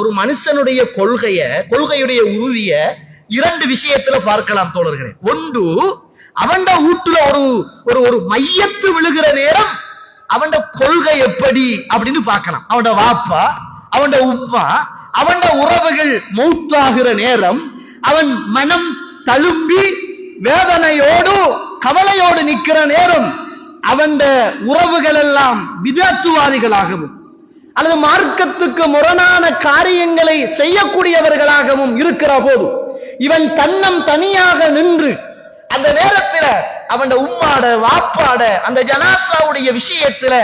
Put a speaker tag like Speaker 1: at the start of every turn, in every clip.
Speaker 1: ஒரு மனுஷனுடைய கொள்கையுடைய உறுதிய இரண்டு விஷயத்துல பார்க்கலாம் தோழர்களே. ஒன்று, அவன் வீட்டுல ஒரு மையத்து விழுகிற நேரம் அவன் கொள்கை எப்படி அப்படின்னு பார்க்கலாம். அவன் வாப்பா, அவன் உப்பா, அவன் உறவுகள் மௌத்தாகிற நேரம் அவன் மனம் தழும்பி வேதனையோடு கவலையோடு நிற்கிற நேரம் அவன் உறவுகள் எல்லாம் விதத்துவாதிகளாகவும் அல்லது மார்க்கத்துக்கு முரணான காரியங்களை செய்யக்கூடியவர்களாகவும் இருக்கிற போது இவன் தன்னம் தனியாக நின்று அந்த நேரத்தில் அவன் உம்மாட வாப்பாட அந்த ஜனாசாவுடைய விஷயத்துல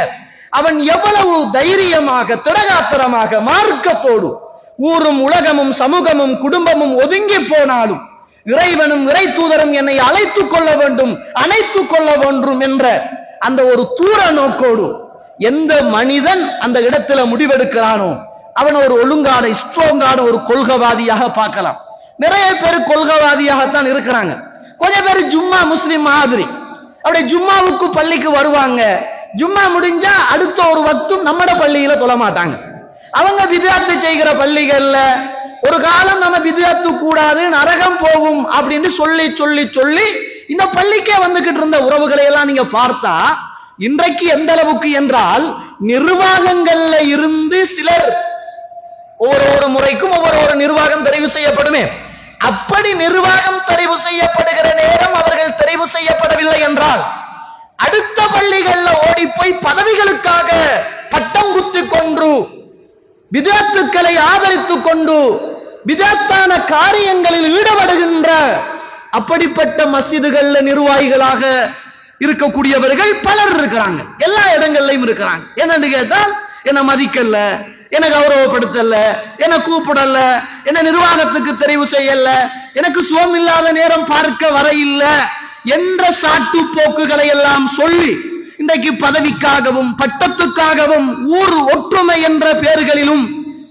Speaker 1: அவன் எவ்வளவு தைரியமாக திடகாத்திரமாக மார்க்கத்தோடு ஊரும் உலகமும் சமூகமும் குடும்பமும் ஒதுங்கி போனாலும் இறைவனும் இறை தூதரும் என்னை அழைத்துக் கொள்ள வேண்டும், அணைத்துக் கொள்ள வேண்டும் என்ற அந்த ஒரு தூர நோக்கோடு எந்த மனிதன் அந்த இடத்துல முடிவெடுக்கிறானோ அவன் ஒரு ஒழுங்கான ஸ்ட்ராங்கான ஒரு கொள்கைவாதியாக பார்க்கலாம். நிறைய பேர் கொள்கைவாதியாகத்தான் இருக்கிறாங்க. கொஞ்சம் பேர் ஜும்மா முஸ்லிம் மாதிரி அப்படி ஜும்மாவுக்கு பள்ளிக்கு வருவாங்க. ஜும்மா முடிஞ்சா அடுத்த ஒரு வக்தும் நம்மட பள்ளியில தொழ மாட்டாங்க. அவங்க வித்யார்த்தி செய்கிற பள்ளிகள்ல ஒரு காலம் நம்ம வித்யார்த்து கூடாது நரகம் போகும் அப்படின்னு சொல்லி சொல்லி சொல்லி இந்த பள்ளிக்கே வந்துகிட்டு இருந்த உறவுகளை எல்லாம் நீங்க பார்த்தா இன்றைக்கு எந்த அளவுக்கு என்றால் நிர்வாகங்கள்ல இருந்து சிலர் ஒவ்வொரு முறைக்கும் ஒவ்வொரு நிர்வாகம் தெரிவு செய்யப்படுமே. அப்படி நிர்வாகம் தெரிவு செய்யப்படுகிற நேரம் அவர்கள் தெரிவு செய்யப்படவில்லை என்றால் அடுத்த பள்ளிகள்ல ஓடி போய் பதவிகளுக்காக பட்டம் குத்தி கொண்டு விதத்துக்களை ஆதரித்துக் கொண்டு விதத்தான காரியங்களில் ஈடுபடுகின்ற அப்படிப்பட்ட மஸ்ஜிதுகள்ல நிர்வாகிகளாக இருக்கக்கூடியவர்கள் பலர் இருக்கிறாங்க. எல்லா இடங்கள்லயும் இருக்கிறாங்க. என்னன்னு கேட்டால் என்ன மதிக்கல, என்ன கௌரவப்படுத்தல, என்ன கூப்பிடல, என்ன நிர்வாகத்துக்கு தெரிவு செய்யல, எனக்கு சுகம் இல்லாத நேரம் பார்க்க வர இல்ல என்ற சாட்டு போக்குகளை எல்லாம் சொல்லி இன்றைக்கு பதவிக்காகவும் பட்டத்துக்காகவும் ஊர் ஒற்றுமை என்ற பெயர்களிலும்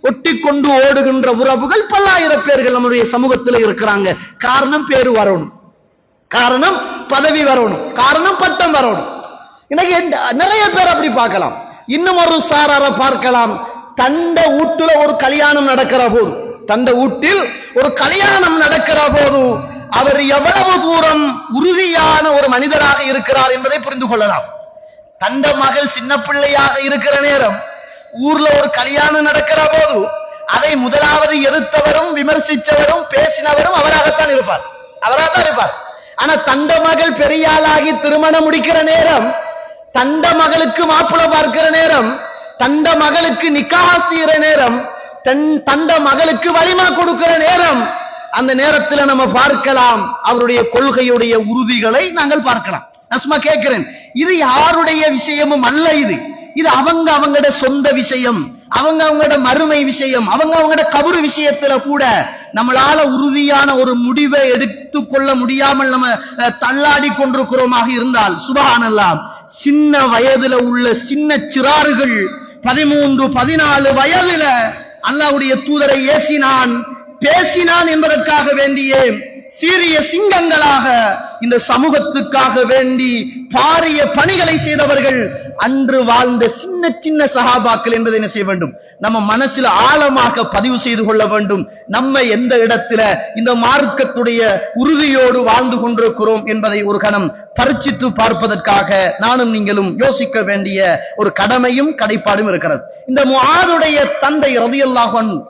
Speaker 1: ஒட்டிக்கொண்டு ஓடுகின்ற உறவுகள் பல்லாயிரம் பேர்கள் நம்முடைய சமூகத்தில் இருக்கிறாங்க. காரணம் பேரு வரணும், காரணம் பதவி வரணும், காரணம் பட்டம் வரணும். இன்னைக்கு நிறைய பேர் அப்படி பார்க்கலாம். இன்னும் ஒரு சாரார பார்க்கலாம். தண்ட வீட்டுல ஒரு கல்யாணம் நடக்கிற போது, தண்ட வீட்டில் ஒரு கல்யாணம் நடக்கிற போது அவர் எவ்வளவு தூரம் உறுதியான ஒரு மனிதராக இருக்கிறார் என்பதை புரிந்து கொள்ளலாம். தண்ட மகள் சின்ன பிள்ளையாக இருக்கிற நேரம் ஊர்ல ஒரு கல்யாணம் நடக்கிற போது அதை முதலாவது எதிர்த்தவரும் விமர்சித்தவரும் பேசினவரும் அவராகத்தான் இருப்பார், அவராகத்தான் இருப்பார். ஆனா தண்ட மகள் பெரியாளாகி திருமணம் முடிக்கிற நேரம், தண்ட மகளுக்கு மாப்பிள்ளை பார்க்கிற நேரம், தண்ட மகளுக்கு நிக்காஹ் செய்கிற நேரம், தண்ட மகளுக்கு வலிமா கொடுக்கிற நேரம், அந்த நேரத்தில் நம்ம பார்க்கலாம் அவருடைய கொள்கையுடைய உறுதிகளை நாங்கள் பார்க்கலாம். நான் சும்மா கேட்கிறேன், இது யாருடைய விஷயமும் அல்ல. இது அவங்களோட சொந்த விஷயம், அவங்களோட மறுமை விஷயம், அவங்களோட கபரு விஷயத்துல கூட நம்மளால உறுதியான ஒரு முடிவை எடுத்துக்கொள்ள முடியாமல் நம்ம தள்ளாடி கொண்டிருக்கிறோமாக இருந்தால் சுப்ஹானல்லாஹ், சின்ன வயதுல உள்ள சின்ன சிறார்கள் 13, 14 வயதுல அல்லாஹ்வுடைய தூதரை ஏசினான் பேசினான் என்பதற்காக வேண்டியே சீரிய சிங்கங்களாக இந்த சமூகத்துக்காக வேண்டி பாரிய பணிகளை செய்தவர்கள் அன்று வாழ்ந்த சின்ன சின்ன சஹாபாக்கள் என்பதை என்ன செய்ய வேண்டும், நம்ம மனசில் ஆழமாக பதிவு செய்து கொள்ள வேண்டும். நம்ம எந்த இடத்துல இந்த மார்க்கத்துடைய உறுதியோடு வாழ்ந்து கொண்டிருக்கிறோம் என்பதை ஒரு கணம் பரிச்சித்து பார்ப்பதற்காக நானும் நீங்களும் யோசிக்க வேண்டிய ஒரு கடமையும் கடைப்பாடும் இருக்கிறது. இந்த முஆதுடைய தந்தை ரலியல்லாஹு அன்ஹு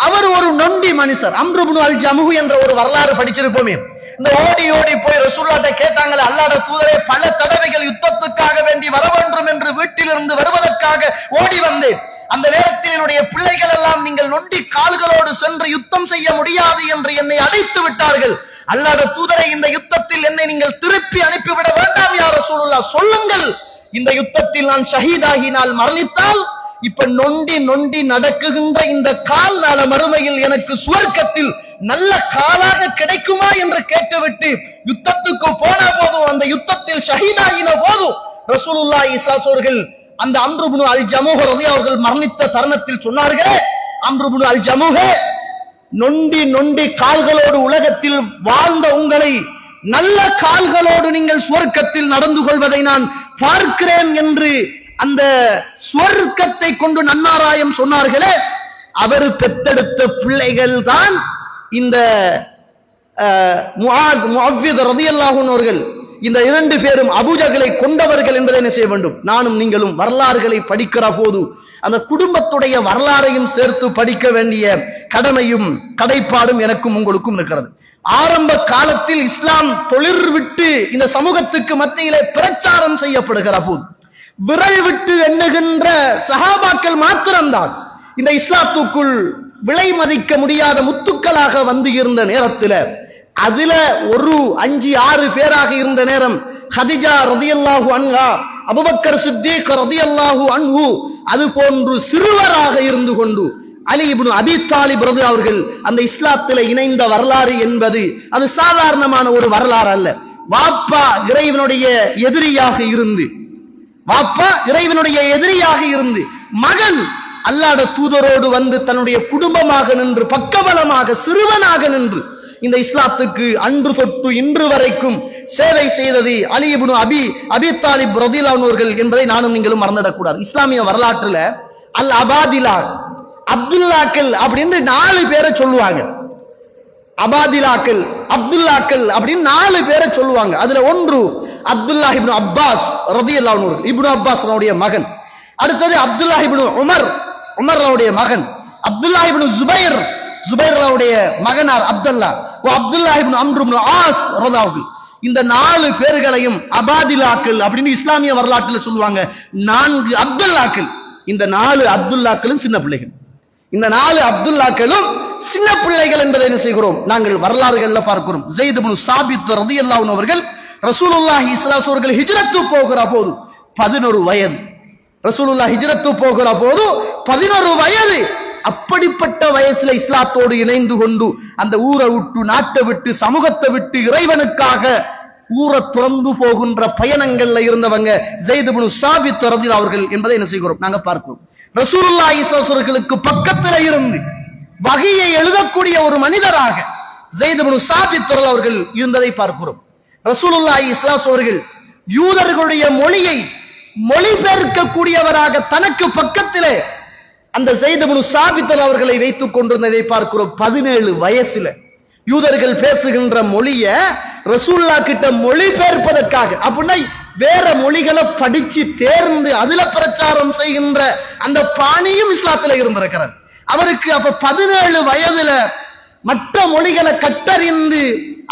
Speaker 1: அவர் ஒரு நொண்டி மனுஷர். அம்ர் இப்னு அல் ஜமுஹ் என்ற ஒரு வரலாறு படிச்சிருப்போமே. இந்த ஓடி ஓடி போய் ரசூலுல்லாஹ்ட்ட கேட்டாங்களே, அல்லாஹ்வுடைய தூதரே பல தடவைகள் யுத்தத்துக்காக வேண்டி வர வேண்டும் என்று வீட்டிலிருந்து வருவதற்காக ஓடி வந்தேன். அந்த நேரத்தில் என்னுடைய பிள்ளைகள் எல்லாம் நீங்கள் நொண்டி கால்களோடு சென்று யுத்தம் செய்ய முடியாது என்று என்னை அழைத்து விட்டார்கள். அல்லாஹ்வுடைய தூதரே, இந்த யுத்தத்தில் என்னை நீங்கள் திருப்பி அனுப்பிவிட வேண்டாம் யா ரசூலுல்லாஹ், சொல்லுங்கள். இந்த யுத்தத்தில் நான் ஷஹீதாகினால் மரணித்தால் இப்ப நொண்டி நொண்டி நடக்குகின்ற இந்த கால் நாள மறுமையில் எனக்கு சுவர்க்கத்தில் நல்ல காலாக கிடைக்குமா என்று கேட்டுவிட்டு யுத்தத்துக்கு போன போதும் அந்த யுத்தத்தில் ஷஹீதாகின போதும் ரசூலுல்லாஹி ஸல்லல்லாஹு அலைஹி வஸல்லம் அந்த அம்ர் இப்னு அல் ஜமுஹ் அவர்கள் மரணித்த தருணத்தில் சொன்னார்களே, அம்ர் இப்னு அல் ஜமுஹ், நொண்டி நொண்டி கால்களோடு உலகத்தில் வாழ்ந்த உங்களை நல்ல கால்களோடு நீங்கள் சுவர்க்கத்தில் நடந்து கொள்வதை நான் பார்க்கிறேன் என்று அந்த சுவர்க்கத்தை கொண்டு நன்னாராயம் சொன்னார்களே, அவர் பெத்தெடுத்த பிள்ளைகள் தான் இந்த முஅவ்வித் ரலியல்லாஹு அன்ஹு அவர்கள். இந்த இரண்டு பேரும் அபூஜஹலை கொண்டவர்கள் என்பதை என்ன செய்ய வேண்டும்? நானும் நீங்களும் வரலாறுகளை படிக்கிற போது அந்த குடும்பத்துடைய வரலாறையும் சேர்த்து படிக்க வேண்டிய கடமையும் கடைப்பாடும் எனக்கும் உங்களுக்கும் இருக்கிறது. ஆரம்ப காலத்தில் இஸ்லாம் தொழில் விட்டு இந்த சமூகத்துக்கு மத்தியிலே பிரச்சாரம் செய்யப்படுகிற போது விரல் விட்டு எண்ணுகின்ற சஹாபாக்கள் மாத்திரம்தான் இந்த இஸ்லாத்துக்குள் விலை மதிக்க முடியாத முத்துக்களாக வந்து இருந்த நேரத்தில், அதுல ஒரு 5-6 பேராக இருந்த நேரம் ஹதிஜா ரலியல்லாஹு அன்ஹா, அபூபக்கர் சித்தீக் ரலியல்லாஹு அன்ஹு, அது போன்று சிறுவராக இருந்து கொண்டு அலி இப்னு அபி தாலிப் ரலியல்லாஹு அவர்கள் அந்த இஸ்லாத்திலே இணைந்த வரலாறு என்பது அது சாதாரணமான ஒரு வரலாறு அல்ல. வாப்பா இறைவனுடைய எதிரியாக இருந்து மகன் அல்லாஹ்வுடைய தூதரோடு வந்து தன்னுடைய குடும்பமாக நின்று பக்கபலமாக சிறுவனாக நின்று இந்த இஸ்லாத்துக்கு அன்று தொட்டு இன்று வரைக்கும் சேவை செய்தது அலி இப்னு அபி தாலிப் ரலியல்லாஹு அன்ஹு அவர்கள் என்பதை நானும் நீங்களும் மறந்துடக்கூடாது. இஸ்லாமிய வரலாற்றுல அல் அபாதிலா, அப்துல்லாக்கள் அப்படின்னு 4 பேரை சொல்லுவாங்க. அபாதிலாக்கள், அப்துல்லாக்கள் அப்படின்னு 4 பேரை சொல்லுவாங்க. அதுல ஒன்று அப்துல்லாஹ் இப்னு அப்பாஸ் ரலியல்லாஹு அன்ஹு, இப்னு அப்பாஸ் அவருடைய மகன். அடுத்தது அப்துல்லாஹ் இப்னு உமர் அவருடைய மகன். அப்துல்லாஹ் இப்னு ஜுபைர் அவருடைய மகனார் அப்துல்லாஹ் இப்னு அம்ர் இப்னு ஆஸ் ரலியல்லாஹு அன்ஹு. இந்த 4 பேர்களையும் அபாதிலாக்கள் அப்படின்னு இஸ்லாமிய வரலாற்றில் சொல்லுவாங்க. 4 அப்துல்லாக்கள். இந்த 4 அப்துல்லாக்களும் சின்ன பிள்ளைகள். இந்த 4 அப்துல்லாக்களும் சின்ன பிள்ளைகள் என்பதை என்ன செய்கிறோம்? நாங்கள் வரலாறுகள்ல பார்க்கிறோம். ஸைத் இப்னு சாபித் ரலியல்லாஹு அன்ஹு அவர்கள் ரசூலுல்லாஹி ஸல்லல்லாஹு அலைஹி வஸல்லம் ஹிஜ்ரத்து போகிற போது 11 வயது. ரசூலுல்லாஹ் ஹிஜ்ரத்து போகிற போது 11 வயது. அப்படிப்பட்ட வயசுல இஸ்லாத்தோடு இணைந்து கொண்டு அந்த ஊரை விட்டு, நாட்டை விட்டு, சமூகத்தை விட்டு இறைவனுக்காக ஊரை துறந்து போகின்ற பயணங்கள்ல இருந்தவங்க ஸைத் இப்னு சாபித் ரலியல்லாஹு அவர்கள் என்பதை என்ன செய்கிறோம்? நாங்க பார்க்கிறோம். ரசூலுல்லாஹி ஸல்லல்லாஹு அலைஹி வஸல்லுக்கு பக்கத்துல இருந்து வஹியை எழுதக்கூடிய ஒரு மனிதராக ஸைத் இப்னு சாபித் ரலியல்லாஹு அவர்கள் இருந்ததை பார்க்கிறோம். ரசூலுல்லாஹி ஸல்லல்லாஹு அலைஹி அவர்கள் யூதர்களுடைய மொழியை மொழிபெயர்க்கக்கூடியவராக தனக்கு பக்கத்திலே அந்த ஸைத் இப்னு சாபித் அவர்களை வைத்துக் கொண்டிருந்ததை பார்க்கிறோம். 17 வயசுல யூதர்கள் பேசுகின்ற மொழிய ரசூலுல்லாஹ் கிட்ட மொழிபெயர்ப்பதற்காக, அப்படின்னா வேற மொழிகளை படிச்சு தேர்ந்து அதுல பிரச்சாரம் செய்கின்ற அந்த பாணியும் இஸ்லாத்துல இருந்திருக்கிறது. அவருக்கு அப்ப 17 வயதுல மற்ற மொழிகளை கற்றறிந்து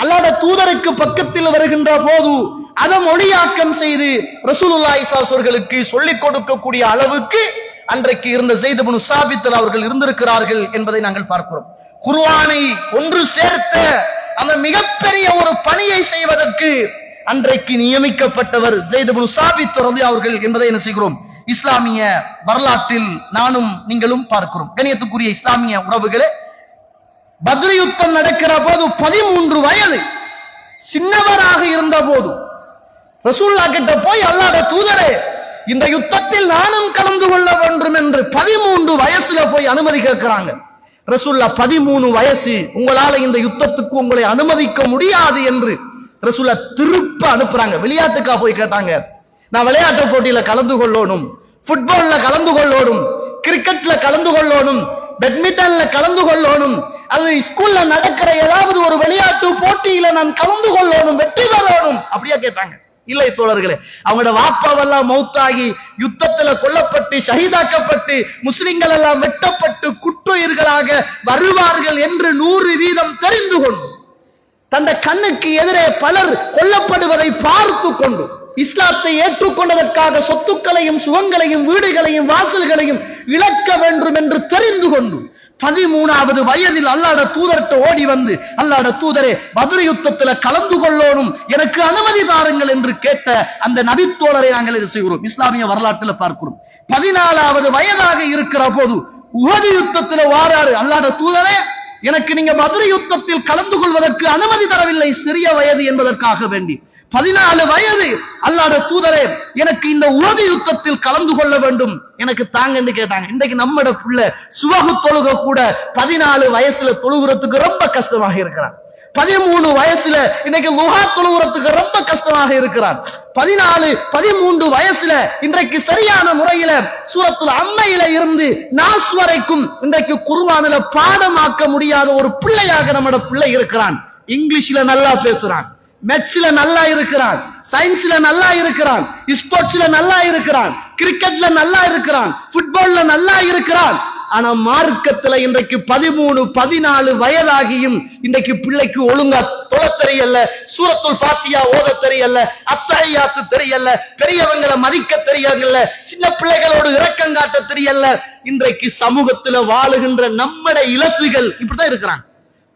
Speaker 1: அல்லாஹ்வுடைய தூதருக்கு பக்கத்தில் வருகின்ற போது அதை மொழியாக்கம் செய்து ரசூலுல்லாஹி ஸல்லல்லாஹு அலைஹி அவர்களுக்கு சொல்லிக் கொடுக்கக்கூடிய அளவுக்கு அன்றைக்கு இருந்த ஸைத் இப்னு சாபித் அவர்கள் இருந்திருக்கிறார்கள் என்பதை நாங்கள் பார்க்கிறோம். குர்ஆனை ஒன்று சேர்த்த அந்த மிகப்பெரிய ஒரு பணியை செய்வதற்கு அன்றைக்கு நியமிக்கப்பட்டவர் ஸைத் இப்னு சாபித் ரலியல்லாஹு அவர்கள் என்பதை என்ன செய்கிறோம்? இஸ்லாமிய வரலாற்றில் நானும் நீங்களும் பார்க்கிறோம். கண்ணியத்துக்குரிய இஸ்லாமிய உறவுகளே, பத்ர் யுத்தம் நடக்கிற போது 13 வயது சின்னவராக இருந்த போது ரசூலுல்லாஹ் கிட்ட போய் அல்லாஹ்வுடைய தூதரே, இந்த யுத்தத்தில் நானும் கலந்து கொள்ள வேண்டும் என்று 13 வயசுல போய் அனுமதி கேட்கிறாங்க. ரசூலுல்லாஹ் 13 வயசு, உங்களால இந்த யுத்தத்துக்கு உங்களை அனுமதிக்க முடியாது என்று ரசூலுல்லாஹ் திருப்ப அனுப்புறாங்க. விளையாட்டுக்கா போய் கேட்டாங்க. நான் விளையாட்டு போட்டியில கலந்து கொள்ளணும், ஃபுட்பால்ல கலந்து கொள்ளணும், கிரிக்கெட்ல கலந்து கொள்ளணும், பேட்மிண்டன்ல கலந்து கொள்ளணும், அது ஸ்கூல்ல நடக்கிற ஏதாவது ஒரு விளையாட்டு போட்டியில நான் கலந்து கொள்ளணும், வெற்றி பெறணும் அப்படியா கேட்டாங்க? இல்லை தோழர்களே, அவங்களோட வாப்பாவெல்லாம் மௌத்தாகி யுத்தத்துல கொல்லப்பட்டு ஷஹீதாக்கப்பட்டு முஸ்லிம்கள் எல்லாம் வெட்டப்பட்டு குற்றுயிர்களாக வருவார்கள் என்று 100% தெரிந்து கொண்டு தந்த கண்ணுக்கு எதிரே பலர் கொல்லப்படுவதை பார்த்து கொண்டு இஸ்லாத்தை ஏற்றுக்கொண்டதற்காக சொத்துக்களையும் சுகங்களையும் வீடுகளையும் வாசல்களையும் இழக்க வேண்டும் என்று தெரிந்து கொண்டு 13வது வயதில் அல்லாஹ்வுடைய தூதர்கிட்ட ஓடி வந்து, அல்லாஹ்வுடைய தூதரே, பத்ர் யுத்தத்துல கலந்து கொள்ளணும், எனக்கு அனுமதி தாருங்கள் என்று கேட்ட அந்த நபித்தோழரை நாங்கள் இது செய்கிறோம். இஸ்லாமிய வரலாற்றில் பார்க்கிறோம். 14வது வயதாக இருக்கிற போது உஹது யுத்தத்துல வாராரு. அல்லாஹ்வுடைய தூதரே, எனக்கு நீங்க பத்ர் யுத்தத்தில் கலந்து கொள்வதற்கு அனுமதி தரவில்லை, சிறிய வயது என்பதற்காக வேண்டி. 14 வயது, அல்லாஹ்வுடைய தூதரே, எனக்கு இந்த உஹது யுத்தத்தில் கலந்து கொள்ள வேண்டும், எனக்கு தாங்கன்னு கேட்டாங்க. இன்றைக்கு நம்மட புள்ள சுவகு தொழுக கூட 14 வயசுல தொழுகிறதுக்கு ரொம்ப கஷ்டமாக இருக்கிறான். 13 வயசுல இன்னைக்கு லுஹா தொழுகிறதுக்கு ரொம்ப கஷ்டமாக இருக்கிறான். 14, 13 வயசுல இன்றைக்கு சரியான முறையில சூரத்துல் அம்மையில இருந்து நாஸ் வரைக்கும் இன்றைக்கு குர்ஆனில பாடமாக்க முடியாத ஒரு பிள்ளையாக நம்மட பிள்ளை இருக்கிறான். இங்கிலீஷ்ல நல்லா பேசுறான், மேத்ஸ்ல நல்லா இருக்கிறான், சயின்ஸ்ல நல்லா இருக்கிறான், ஸ்போர்ட்ஸ்ல நல்லா இருக்கிறான், கிரிக்கெட்ல நல்லா இருக்கிறான், ஃபுட்பால்ல நல்லா இருக்கிறான். ஆனா மார்க்கத்துல இன்றைக்கு 13, 14 வயதாகியும் இன்றைக்கு பிள்ளைக்கு ஒழுங்கா தொழ தெரியல, சூரத்துல் ஃபாத்திஹா ஓத தெரியல, அத்தஹியாத்து தெரியல, பெரியவங்களை மதிக்க தெரியல, சின்ன பிள்ளைகளோடு இரக்கம் காட்ட தெரியல. இன்றைக்கு சமூகத்துல வாழுகின்ற நம்மட இலசுகள் இப்படிதான் இருக்கிறாங்க.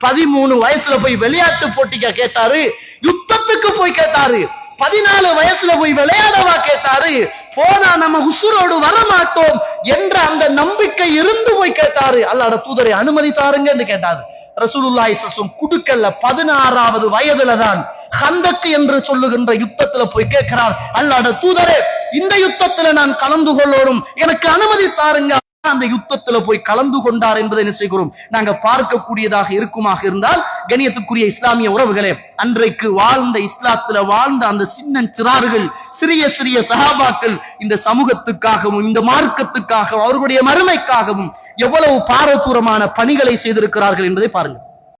Speaker 1: 13 வயசுல போய் விளையாட்டு போட்டிக்க கேட்டாரு, யுத்தத்துக்கு போய் கேட்டாரு. 14 வயசுல போய் விளையாடவா கேட்டாரு. போனா நம்ம உசுரோடு வரமாட்டோம் என்ற அந்த நம்பிக்கை இருந்து போய் கேட்டாரு. அல்லாஹ்வுடைய தூதரை அனுமதி தாருங்கன்னு கேட்டாரு. ரசூலுல்லாஹி ஸல்லல்லாஹு அலைஹி வஸல்லம் குடுக்கல்ல. 16வது வயதுல தான் ஹந்தக் என்று சொல்லுகின்ற யுத்தத்துல போய் கேட்கிறார். அல்லாஹ்வுடைய தூதரே, இந்த யுத்தத்துல நான் கலந்து கொள்ளணும், எனக்கு அனுமதி தாருங்க. அந்த யுத்தத்துல போய் கலந்து கொண்டார் என்பதை என்ன செய்கிறோம் நாங்க பார்க்கக்கூடியதாக இருக்குமாக இருந்தால், கண்ணியத்துக்குரிய இஸ்லாமிய உறவுகளே, அன்றைக்கு வாழ்ந்த இஸ்லாத்துல வாழ்ந்த அந்த சின்ன சிறார்கள், சிறிய சிறிய சஹாபாக்கள் இந்த சமூகத்துக்காகவும் இந்த மார்க்கத்துக்காகவும் அவர்களுடைய மறுமைக்காகவும் எவ்வளவு பாரதூரமான பணிகளை செய்திருக்கிறார்கள் என்பதை பாருங்கள்.